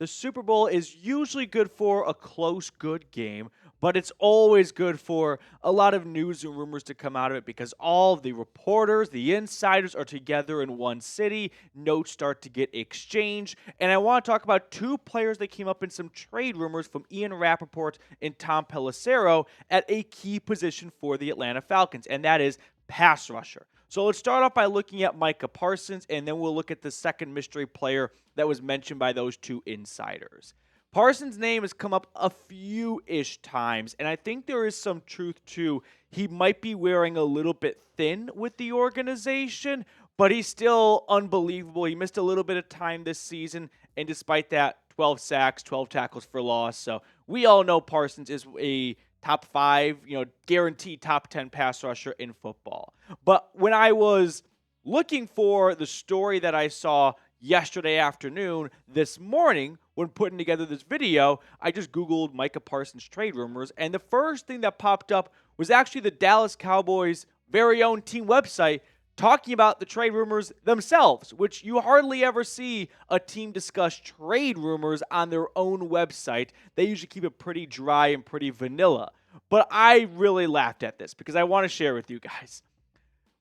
The Super Bowl is usually good for a close, good game, but it's always good for a lot of news and rumors to come out of it because all of the reporters, the insiders are together in one city. Notes start to get exchanged. And I want to talk about two players that came up in some trade rumors from Ian Rapoport and Tom Pelissero at a key position for the Atlanta Falcons, and that is pass rusher. So let's start off by looking at Micah Parsons, and then we'll look at the second mystery player that was mentioned by those two insiders. Parsons' name has come up a few-ish times, and I think there is some truth to he might be wearing a little bit thin with the organization, but he's still unbelievable. He missed a little bit of time this season, and despite that, 12 sacks, 12 tackles for loss. So we all know Parsons is a top 5, guaranteed top 10 pass rusher in football. But when I was looking for the story that I saw yesterday afternoon, this morning, when putting together this video, I just Googled Micah Parsons trade rumors, and the first thing that popped up was actually the Dallas Cowboys' very own team website talking about the trade rumors themselves, which you hardly ever see a team discuss trade rumors on their own website. They usually keep it pretty dry and pretty vanilla. But I really laughed at this because I want to share with you guys.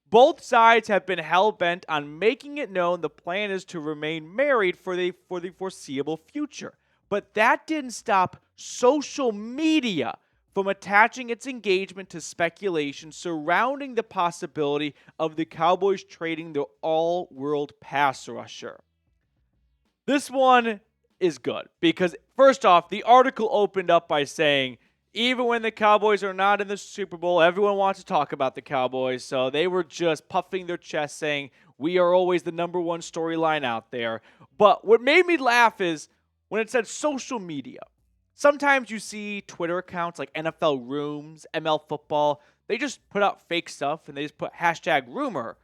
Both sides have been hell-bent on making it known the plan is to remain married for the foreseeable future. But that didn't stop social media from attaching its engagement to speculation surrounding the possibility of the Cowboys trading their all-world pass rusher. This one is good because, first off, the article opened up by saying, even when the Cowboys are not in the Super Bowl, everyone wants to talk about the Cowboys, so they were just puffing their chest saying, we are always the number one storyline out there. But what made me laugh is when it said social media. Sometimes you see Twitter accounts like NFL Rooms, ML Football. They just put out fake stuff and they just put hashtag rumor.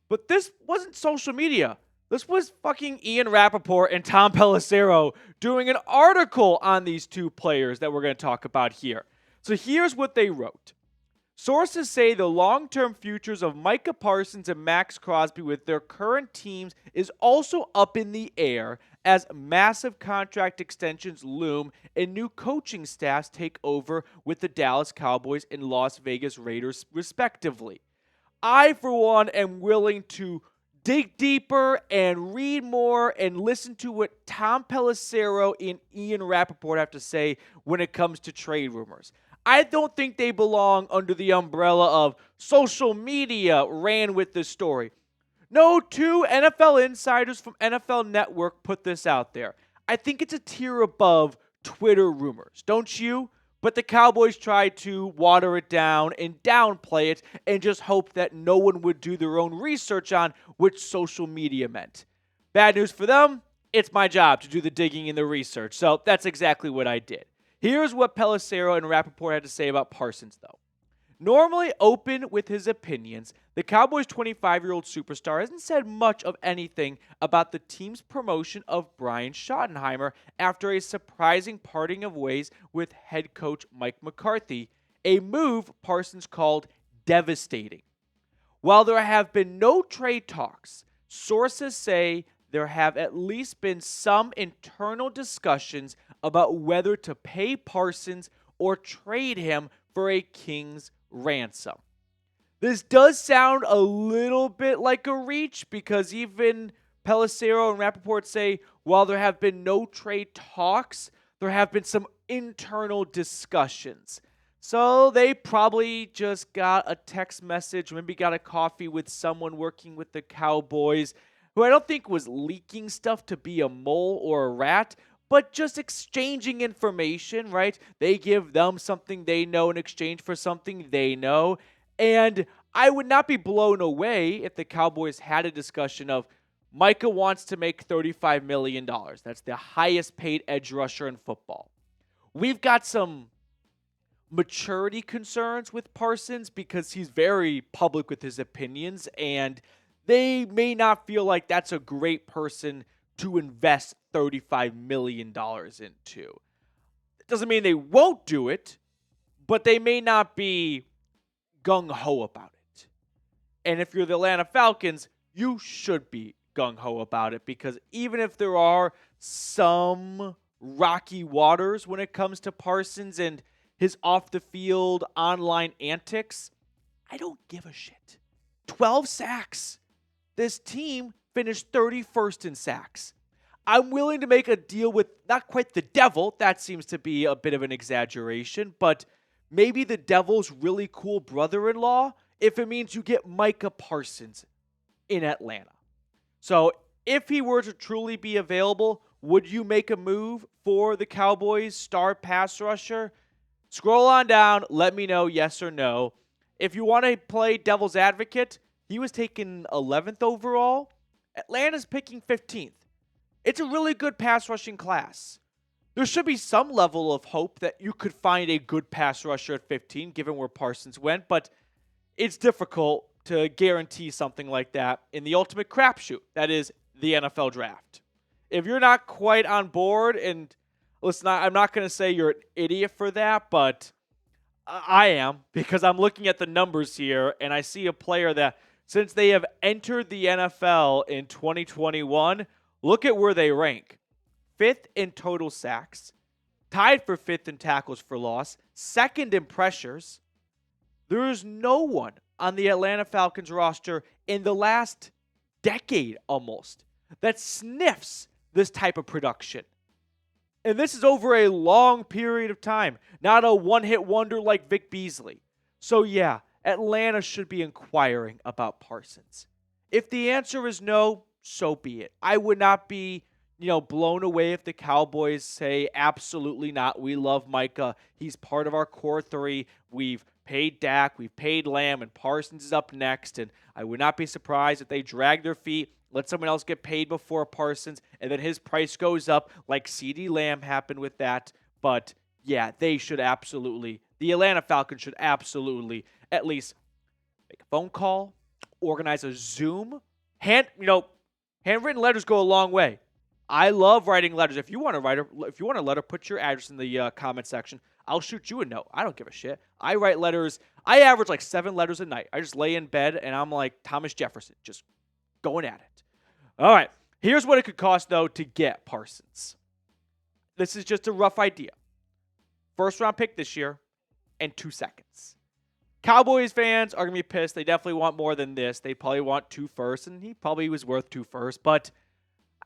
But this wasn't social media. This was fucking Ian Rapoport and Tom Pelissero doing an article on these two players that we're going to talk about here. So here's what they wrote. Sources say the long-term futures of Micah Parsons and Maxx Crosby with their current teams is also up in the air as massive contract extensions loom and new coaching staffs take over with the Dallas Cowboys and Las Vegas Raiders respectively. I, for one, am willing to dig deeper and read more and listen to what Tom Pelissero and Ian Rapoport have to say when it comes to trade rumors. I don't think they belong under the umbrella of social media ran with this story. No, two NFL insiders from NFL Network put this out there. I think it's a tier above Twitter rumors, don't you? But the Cowboys tried to water it down and downplay it and just hope that no one would do their own research on which social media meant. Bad news for them, it's my job to do the digging and the research, so that's exactly what I did. Here's what Pelissero and Rapoport had to say about Parsons, though. Normally open with his opinions, the Cowboys' 25-year-old superstar hasn't said much of anything about the team's promotion of Brian Schottenheimer after a surprising parting of ways with head coach Mike McCarthy, a move Parsons called devastating. While there have been no trade talks, sources say there have at least been some internal discussions about whether to pay Parsons or trade him for a king's ransom. This does sound a little bit like a reach because even Pelissero and Rapoport say while there have been no trade talks, there have been some internal discussions. So they probably just got a text message, maybe got a coffee with someone working with the Cowboys who I don't think was leaking stuff to be a mole or a rat, but just exchanging information, right? They give them something they know in exchange for something they know. And I would not be blown away if the Cowboys had a discussion of Micah wants to make $35 million. That's the highest paid edge rusher in football. We've got some maturity concerns with Parsons because he's very public with his opinions, and they may not feel like that's a great person to invest $35 million into. It doesn't mean they won't do it, but they may not be gung-ho about it. And if you're the Atlanta Falcons, you should be gung-ho about it, because even if there are some rocky waters when it comes to Parsons and his off-the-field online antics, I don't give a shit. 12 sacks. This team finished 31st in sacks. I'm willing to make a deal with not quite the devil. That seems to be a bit of an exaggeration, but maybe the devil's really cool brother-in-law if it means you get Micah Parsons in Atlanta. So if he were to truly be available, would you make a move for the Cowboys' star pass rusher? Scroll on down. Let me know yes or no. If you want to play devil's advocate, he was taken 11th overall. Atlanta's picking 15th. It's a really good pass rushing class. There should be some level of hope that you could find a good pass rusher at 15, given where Parsons went, but it's difficult to guarantee something like that in the ultimate crapshoot, that is the NFL draft. If you're not quite on board, and listen, I'm not going to say you're an idiot for that, but I am, because I'm looking at the numbers here, and I see a player that, since they have entered the NFL in 2021, look at where they rank. 5th in total sacks, tied for 5th in tackles for loss, 2nd in pressures. There is no one on the Atlanta Falcons roster in the last decade almost that sniffs this type of production. And this is over a long period of time, not a one-hit wonder like Vic Beasley. So yeah, Atlanta should be inquiring about Parsons. If the answer is no, so be it. I would not be, blown away if the Cowboys say, absolutely not. We love Micah. He's part of our core 3. We've paid Dak, we've paid Lamb, and Parsons is up next. And I would not be surprised if they drag their feet, let someone else get paid before Parsons, and then his price goes up like CeeDee Lamb happened with that. But yeah, they should absolutely, the Atlanta Falcons should absolutely at least make a phone call, organize a Zoom. Handwritten letters go a long way. I love writing letters. If you want a letter, put your address in the comment section. I'll shoot you a note. I don't give a shit. I write letters. I average like 7 letters a night. I just lay in bed and I'm like Thomas Jefferson, just going at it. All right. Here's what it could cost, though, to get Parsons. This is just a rough idea. 1st round pick this year and 2 seconds. Cowboys fans are going to be pissed. They definitely want more than this. They probably want 2 firsts, and he probably was worth 2 firsts. But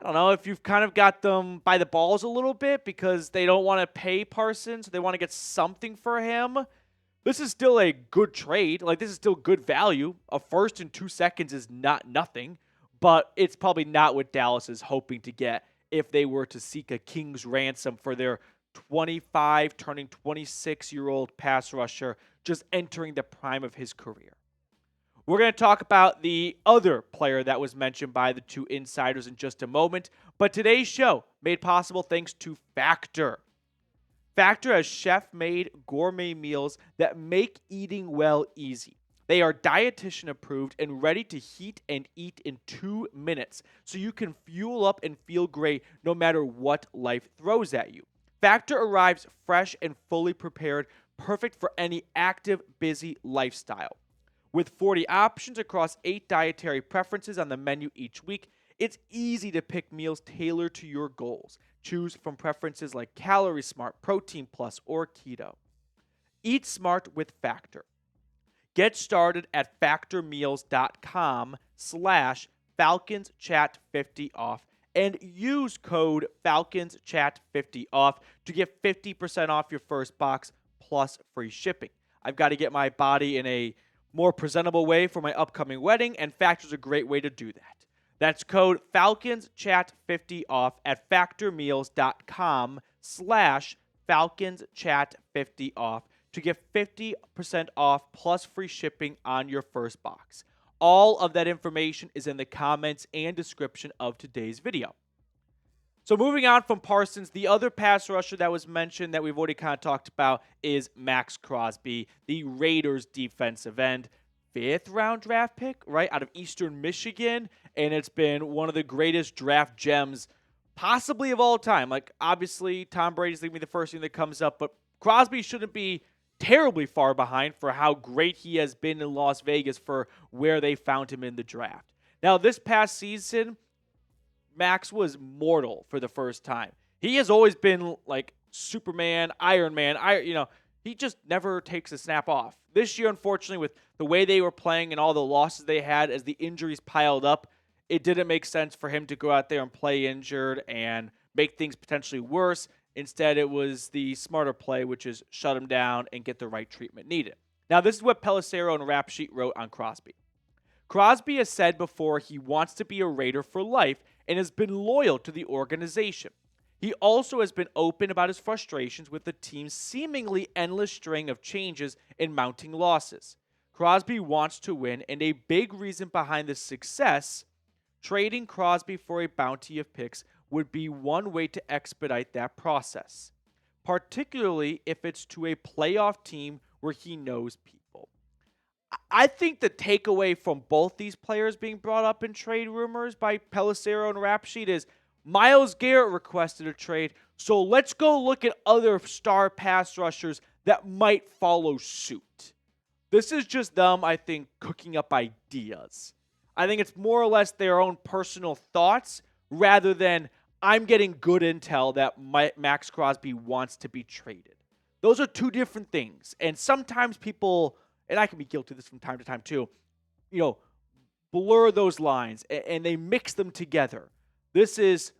I don't know if you've kind of got them by the balls a little bit because they don't want to pay Parsons. They want to get something for him. This is still a good trade. Like, this is still good value. A 1st and 2 seconds is not nothing, but it's probably not what Dallas is hoping to get if they were to seek a king's ransom for their 25, turning 26-year-old pass rusher just entering the prime of his career. We're going to talk about the other player that was mentioned by the 2 insiders in just a moment, but today's show made possible thanks to Factor. Factor has chef-made gourmet meals that make eating well easy. They are dietitian approved and ready to heat and eat in 2 minutes, so you can fuel up and feel great no matter what life throws at you. Factor arrives fresh and fully prepared, perfect for any active, busy lifestyle. With 40 options across 8 dietary preferences on the menu each week, it's easy to pick meals tailored to your goals. Choose from preferences like Calorie Smart, Protein Plus, or Keto. Eat smart with Factor. Get started at factormeals.com/FalconsChat50off and use code FalconsChat50off to get 50% off your first box plus free shipping. I've got to get my body in a more presentable way for my upcoming wedding, and Factor's a great way to do that. That's code FalconsChat50off at factormeals.com/FalconsChat50off to get 50% off plus free shipping on your first box. All of that information is in the comments and description of today's video. So moving on from Parsons, the other pass rusher that was mentioned that we've already kind of talked about is Maxx Crosby, the Raiders defensive end. 5th round draft pick, right, out of Eastern Michigan. And it's been one of the greatest draft gems possibly of all time. Like, obviously, Tom Brady's going to be the first thing that comes up, but Crosby shouldn't be terribly far behind for how great he has been in Las Vegas for where they found him in the draft. Now, this past season, Maxx was mortal for the first time. He has always been like Superman, Iron Man. He just never takes a snap off. This year, unfortunately, with the way they were playing and all the losses they had as the injuries piled up, it didn't make sense for him to go out there and play injured and make things potentially worse. Instead, it was the smarter play, which is shut him down and get the right treatment needed. Now, this is what Pelissero and Rapoport wrote on Crosby. Crosby has said before he wants to be a Raider for life and has been loyal to the organization. He also has been open about his frustrations with the team's seemingly endless string of changes and mounting losses. Crosby wants to win, and a big reason behind this success, trading Crosby for a bounty of picks, would be one way to expedite that process, particularly if it's to a playoff team where he knows people. I think the takeaway from both these players being brought up in trade rumors by Pelissero and Rapoport is Myles Garrett requested a trade, so let's go look at other star pass rushers that might follow suit. This is just them, I think, cooking up ideas. I think it's more or less their own personal thoughts rather than I'm getting good intel that Maxx Crosby wants to be traded. Those are two different things. And sometimes people, and I can be guilty of this from time to time too, blur those lines and they mix them together. This is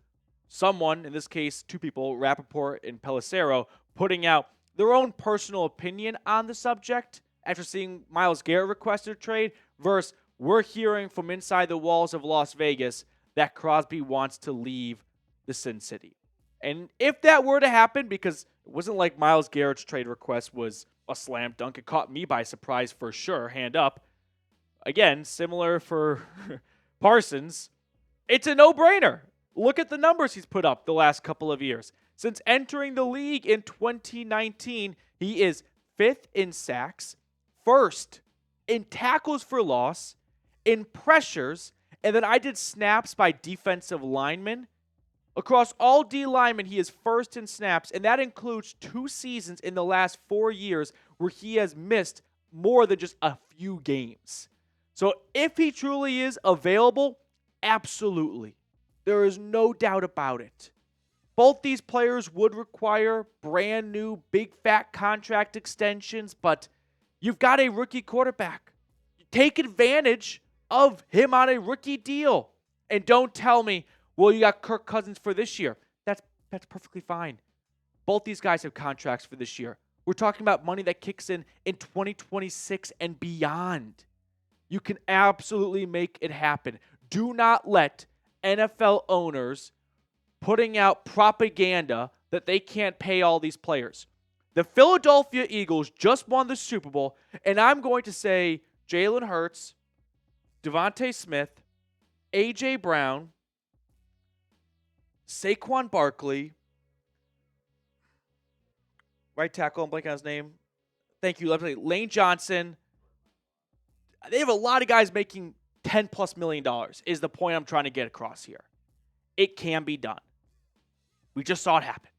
someone, in this case, two people, Rapoport and Pelissero, putting out their own personal opinion on the subject after seeing Myles Garrett request a trade versus we're hearing from inside the walls of Las Vegas that Crosby wants to leave the Sin City. And if that were to happen, because it wasn't like Myles Garrett's trade request was a slam dunk, it caught me by surprise for sure, hand up. Again, similar for Parsons, it's a no-brainer. Look at the numbers he's put up the last couple of years. Since entering the league in 2019, he is 5th in sacks, 1st in tackles for loss, in pressures, and then I did snaps by defensive linemen. Across all D linemen, he is 1st in snaps, and that includes 2 seasons in the last 4 years where he has missed more than just a few games. So if he truly is available, absolutely. There is no doubt about it. Both these players would require brand new big fat contract extensions, but you've got a rookie quarterback. Take advantage of him on a rookie deal. And don't tell me, well, you got Kirk Cousins for this year. That's perfectly fine. Both these guys have contracts for this year. We're talking about money that kicks in 2026 and beyond. You can absolutely make it happen. Do not let NFL owners putting out propaganda that they can't pay all these players. The Philadelphia Eagles just won the Super Bowl, and I'm going to say Jalen Hurts, Devontae Smith, A.J. Brown, Saquon Barkley, right tackle, I'm blanking on his name. Thank you, Lane Johnson. They have a lot of guys making $10+ million is the point I'm trying to get across here. It can be done. We just saw it happen.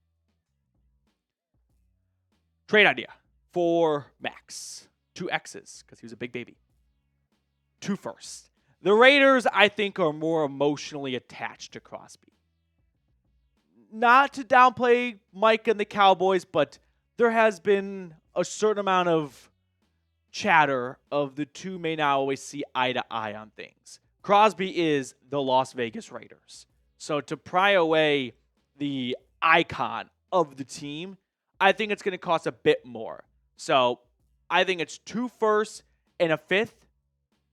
Trade idea for Maxx. 2 X's, because he was a big baby. 2 firsts. The Raiders, I think, are more emotionally attached to Crosby. Not to downplay Mike and the Cowboys, but there has been a certain amount of chatter of the two may not always see eye to eye on things. Crosby is the Las Vegas Raiders. So to pry away the icon of the team, I think it's going to cost a bit more. So I think it's 2 firsts and a 5th.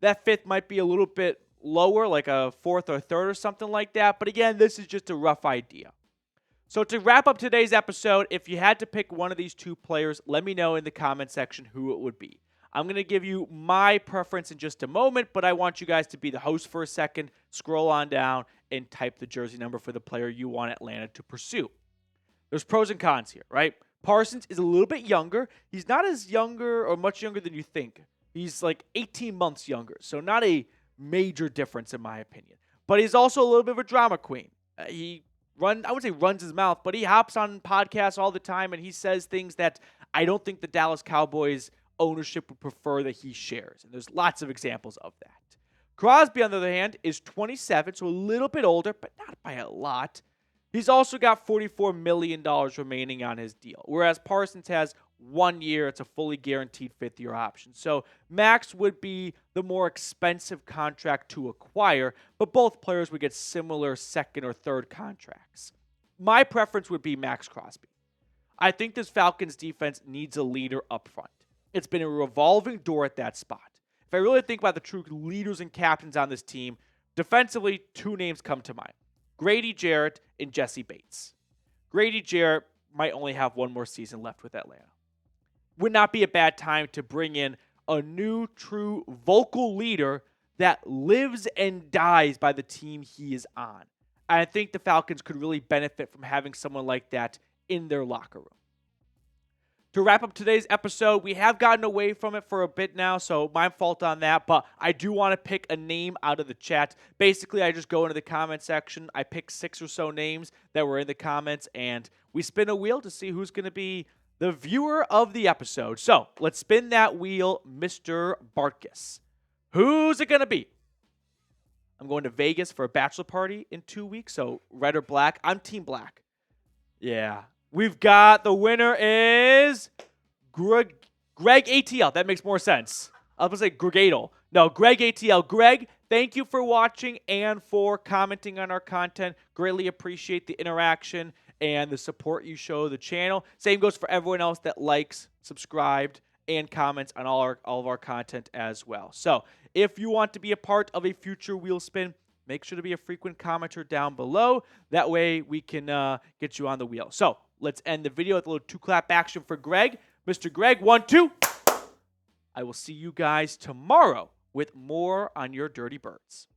That 5th might be a little bit lower, like a 4th or 3rd or something like that. But again, this is just a rough idea. So to wrap up today's episode, if you had to pick one of these 2 players, let me know in the comment section who it would be. I'm going to give you my preference in just a moment, but I want you guys to be the host for a second. Scroll on down and type the jersey number for the player you want Atlanta to pursue. There's pros and cons here, right? Parsons is a little bit younger. He's not as younger or much younger than you think. He's like 18 months younger, so not a major difference in my opinion. But he's also a little bit of a drama queen. I wouldn't say runs his mouth, but he hops on podcasts all the time and he says things that I don't think the Dallas Cowboys ownership would prefer that he shares. And there's lots of examples of that. Crosby, on the other hand, is 27, so a little bit older, but not by a lot. He's also got $44 million remaining on his deal, whereas Parsons has 1 year. It's a fully guaranteed fifth-year option. So Maxx would be the more expensive contract to acquire, but both players would get similar second or third contracts. My preference would be Maxx Crosby. I think this Falcons defense needs a leader up front. It's been a revolving door at that spot. If I really think about the true leaders and captains on this team, defensively, 2 names come to mind. Grady Jarrett and Jesse Bates. Grady Jarrett might only have 1 more season left with Atlanta. Would not be a bad time to bring in a new, true, vocal leader that lives and dies by the team he is on. I think the Falcons could really benefit from having someone like that in their locker room. To wrap up today's episode, we have gotten away from it for a bit now, so my fault on that, but I do want to pick a name out of the chat. Basically, I just go into the comment section, I pick 6 or so names that were in the comments, and we spin a wheel to see who's going to be the viewer of the episode. So, let's spin that wheel, Mr. Barkus. Who's it going to be? I'm going to Vegas for a bachelor party in 2 weeks, so red or black. I'm team black. Yeah. We've got the winner is Greg ATL. That makes more sense. I was going to say Gregadel. No, Greg ATL. Greg, thank you for watching and for commenting on our content. Greatly appreciate the interaction and the support you show the channel. Same goes for everyone else that likes, subscribed, and comments on all of our content as well. So if you want to be a part of a future wheel spin, make sure to be a frequent commenter down below. That way we can get you on the wheel. So let's end the video with a little 2-clap action for Greg. Mr. Greg, 1, 2. I will see you guys tomorrow with more on your Dirty Birds.